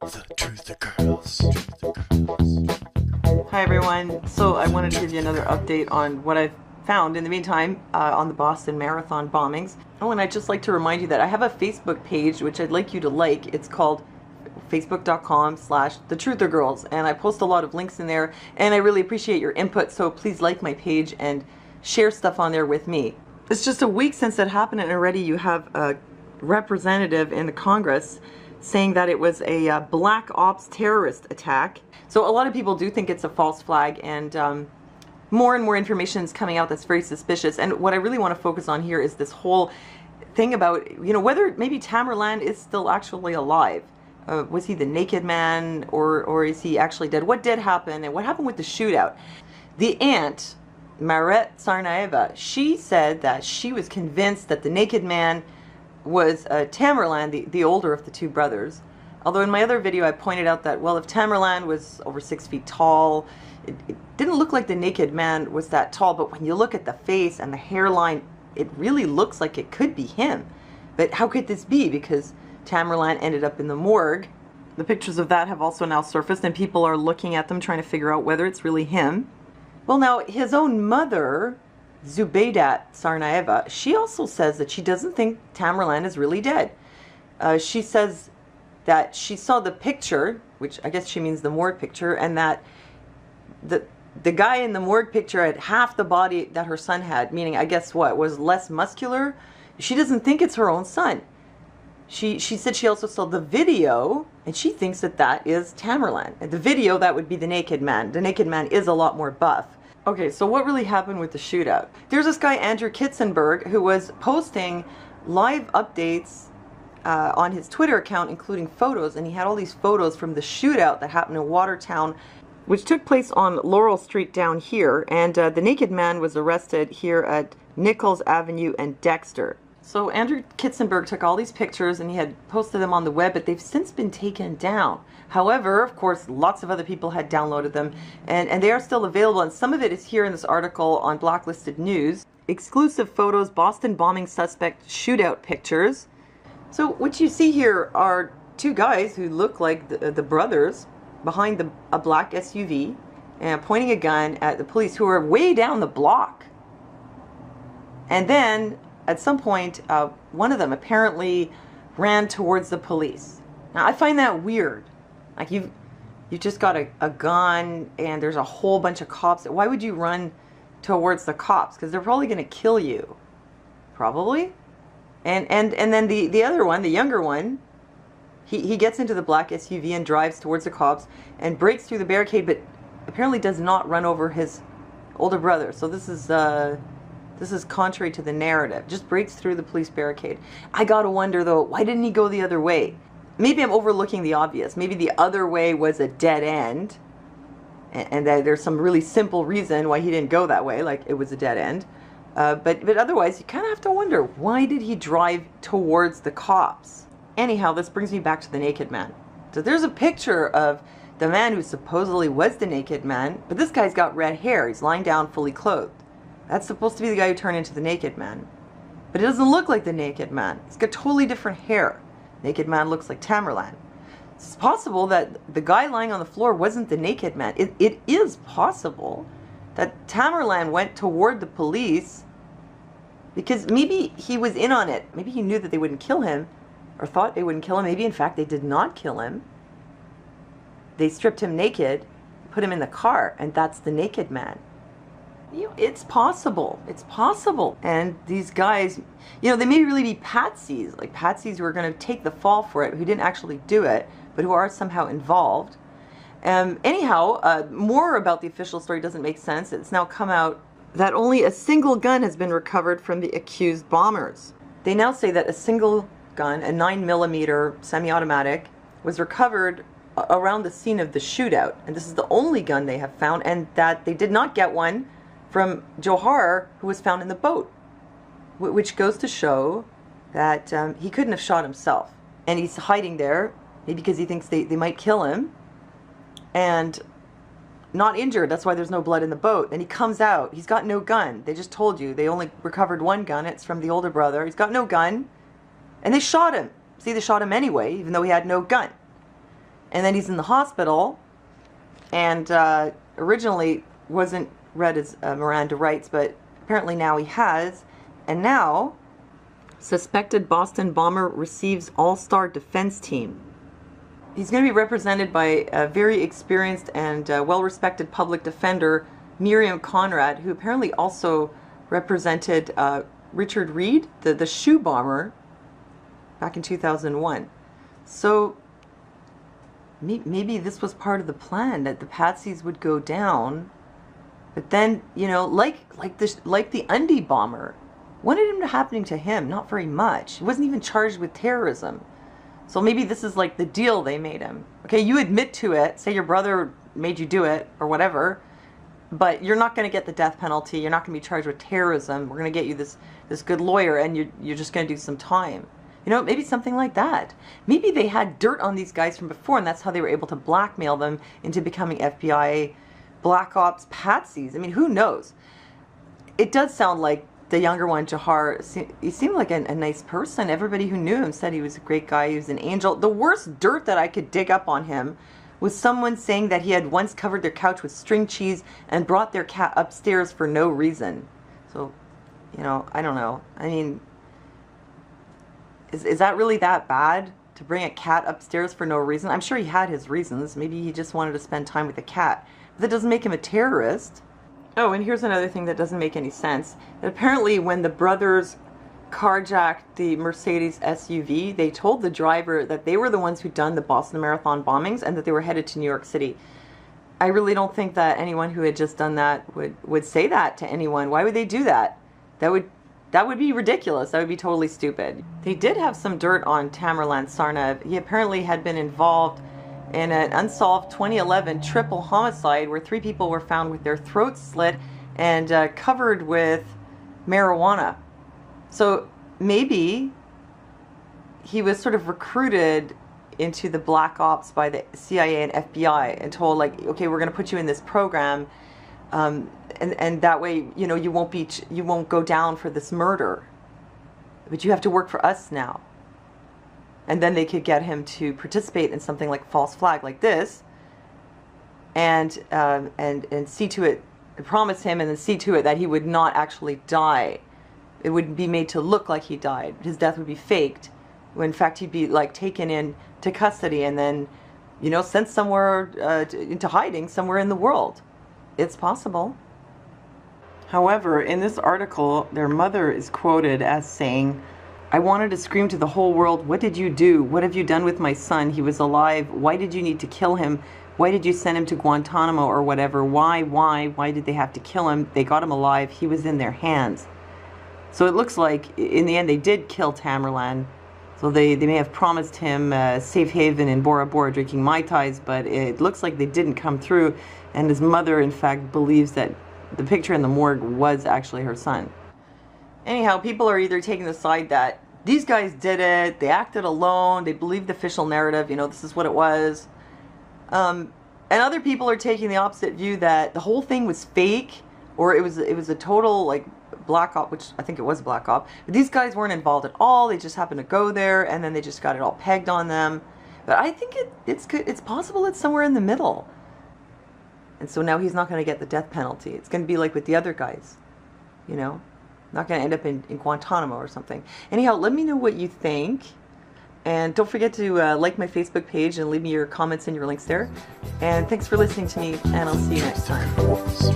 The Truth Girls. Hi everyone. So I wanted to give you another update on what I've found in the meantime on the Boston Marathon bombings. Oh, and I'd just like to remind you that I have a Facebook page which I'd like you to like. It's called facebook.com/thetruthgirls, and I post a lot of links in there, and I really appreciate your input, so please like my page and share stuff on there with me. It's just a week since that happened, and already you have a representative in the Congress saying that it was a black ops terrorist attack. So a lot of people do think it's a false flag, and more and more information is coming out that's very suspicious. And what I really want to focus on here is this whole thing about, whether maybe Tamerlan is still actually alive. Was he the naked man, or is he actually dead? What did happen, and what happened with the shootout? The aunt, Maret Tsarnaeva, she said that she was convinced that the naked man was Tamerlan, the older of the two brothers. Although in my other video I pointed out that, well, if Tamerlan was over 6 feet tall, it didn't look like the naked man was that tall, but when you look at the face and the hairline, it really looks like it could be him. But how could this be? Because Tamerlan ended up in the morgue. The pictures of that have also now surfaced, and people are looking at them trying to figure out whether it's really him. Well, now, his own mother, Zubaydat Tsarnaeva, she also says that she doesn't think Tamerlan is really dead. She says that she saw the picture, which I guess she means the morgue picture, and that the guy in the morgue picture had half the body that her son had, meaning, I guess what, was less muscular. She doesn't think it's her own son. She said she also saw the video, and she thinks that that is Tamerlan. And the video, that would be the naked man. The naked man is a lot more buff. Okay, so what really happened with the shootout? There's this guy, Andrew Kitzenberg, who was posting live updates on his Twitter account, including photos, and he had all these photos from the shootout that happened in Watertown, which took place on Laurel Street down here, and the naked man was arrested here at Nichols Avenue and Dexter. So Andrew Kitzenberg took all these pictures and he had posted them on the web, but they've since been taken down. However, of course, lots of other people had downloaded them, and they are still available, and some of it is here in this article on Blacklisted News. Exclusive photos, Boston bombing suspect shootout pictures. So what you see here are two guys who look like the brothers behind a black SUV and pointing a gun at the police, who are way down the block. And then at some point, one of them apparently ran towards the police. Now, I find that weird. Like, you've just got a gun and there's a whole bunch of cops. Why would you run towards the cops? Because they're probably going to kill you. Probably. And then the other one, the younger one, he gets into the black SUV and drives towards the cops and breaks through the barricade, but apparently does not run over his older brother. So this is contrary to the narrative. Just breaks through the police barricade. I gotta wonder, though, why didn't he go the other way? Maybe I'm overlooking the obvious. Maybe the other way was a dead end, and that there's some really simple reason why he didn't go that way, like it was a dead end. But otherwise, you kind of have to wonder, why did he drive towards the cops? Anyhow, this brings me back to the naked man. So there's a picture of the man who supposedly was the naked man, but this guy's got red hair. He's lying down fully clothed. That's supposed to be the guy who turned into the naked man. But it doesn't look like the naked man. He's got totally different hair. Naked man looks like Tamerlan. It's possible that the guy lying on the floor wasn't the naked man. It is possible that Tamerlan went toward the police because maybe he was in on it. Maybe he knew that they wouldn't kill him, or thought they wouldn't kill him. Maybe, in fact, they did not kill him. They stripped him naked, put him in the car, and that's the naked man. It's possible. It's possible. And these guys, they may really be patsies, like patsies who are going to take the fall for it, who didn't actually do it, but who are somehow involved. Anyhow, more about the official story doesn't make sense. It's now come out that only a single gun has been recovered from the accused bombers. They now say that a single gun, a 9mm semi-automatic, was recovered around the scene of the shootout. And this is the only gun they have found, and that they did not get one from Johar, who was found in the boat, which goes to show that he couldn't have shot himself. And he's hiding there, maybe because he thinks they might kill him, and not injured. That's why there's no blood in the boat. And he comes out. He's got no gun. They just told you. They only recovered one gun. It's from the older brother. He's got no gun. And they shot him. See, they shot him anyway, even though he had no gun. And then he's in the hospital, and originally wasn't read as Miranda rights, but apparently now he has. And now, suspected Boston bomber receives all-star defense team. He's going to be represented by a very experienced and well-respected public defender, Miriam Conrad, who apparently also represented Richard Reed, the shoe bomber, back in 2001. So maybe this was part of the plan, that the patsies would go down. But then, you know, like the Undie bomber, what ended up happening to him? Not very much. He wasn't even charged with terrorism. So maybe this is like the deal they made him. Okay, you admit to it, say your brother made you do it, or whatever, but you're not going to get the death penalty, you're not going to be charged with terrorism, we're going to get you this good lawyer, and you're just going to do some time. You know, maybe something like that. Maybe they had dirt on these guys from before, and that's how they were able to blackmail them into becoming FBI Black Ops patsies. I mean, who knows? It does sound like the younger one, Jahar, he seemed like a nice person. Everybody who knew him said he was a great guy. He was an angel. The worst dirt that I could dig up on him was someone saying that he had once covered their couch with string cheese and brought their cat upstairs for no reason. So, you know, I don't know. I mean, is that really that bad, to bring a cat upstairs for no reason? I'm sure he had his reasons. Maybe he just wanted to spend time with the cat. But that doesn't make him a terrorist. Oh, and here's another thing that doesn't make any sense. That apparently when the brothers carjacked the Mercedes SUV, they told the driver that they were the ones who'd done the Boston Marathon bombings and that they were headed to New York City. I really don't think that anyone who had just done that would say that to anyone. Why would they do that? That would be ridiculous. That would be totally stupid. They did have some dirt on Tamerlan Tsarnaev. He apparently had been involved in an unsolved 2011 triple homicide where 3 people were found with their throats slit and covered with marijuana. So maybe he was sort of recruited into the black ops by the CIA and FBI and told, like, okay, we're going to put you in this program, and that way, you know, you won't go down for this murder, but you have to work for us now. And then they could get him to participate in something like false flag like this, and see to it, promise him, and then see to it that he would not actually die. It would be made to look like he died. His death would be faked, when in fact he'd be like taken into custody and then, you know, sent somewhere into hiding somewhere in the world. It's possible. However, in this article, their mother is quoted as saying, "I wanted to scream to the whole world, what did you do? What have you done with my son? He was alive. Why did you need to kill him? Why did you send him to Guantanamo or whatever? Why did they have to kill him? They got him alive. He was in their hands." So it looks like, in the end, they did kill Tamerlan. So they may have promised him safe haven in Bora Bora drinking Mai Tais, but it looks like they didn't come through. And his mother, in fact, believes that the picture in the morgue was actually her son. Anyhow, people are either taking the side that these guys did it, they acted alone, they believed the official narrative, you know, this is what it was. And other people are taking the opposite view that the whole thing was fake, or it was a total, like, black op, which I think it was a black op. But these guys weren't involved at all, they just happened to go there, and then they just got it all pegged on them. But I think it's possible it's somewhere in the middle. And so now he's not going to get the death penalty. It's going to be like with the other guys, you know? Not going to end up in Guantanamo or something. Anyhow, let me know what you think. And don't forget to like my Facebook page and leave me your comments and your links there. And thanks for listening to me, and I'll see you next time.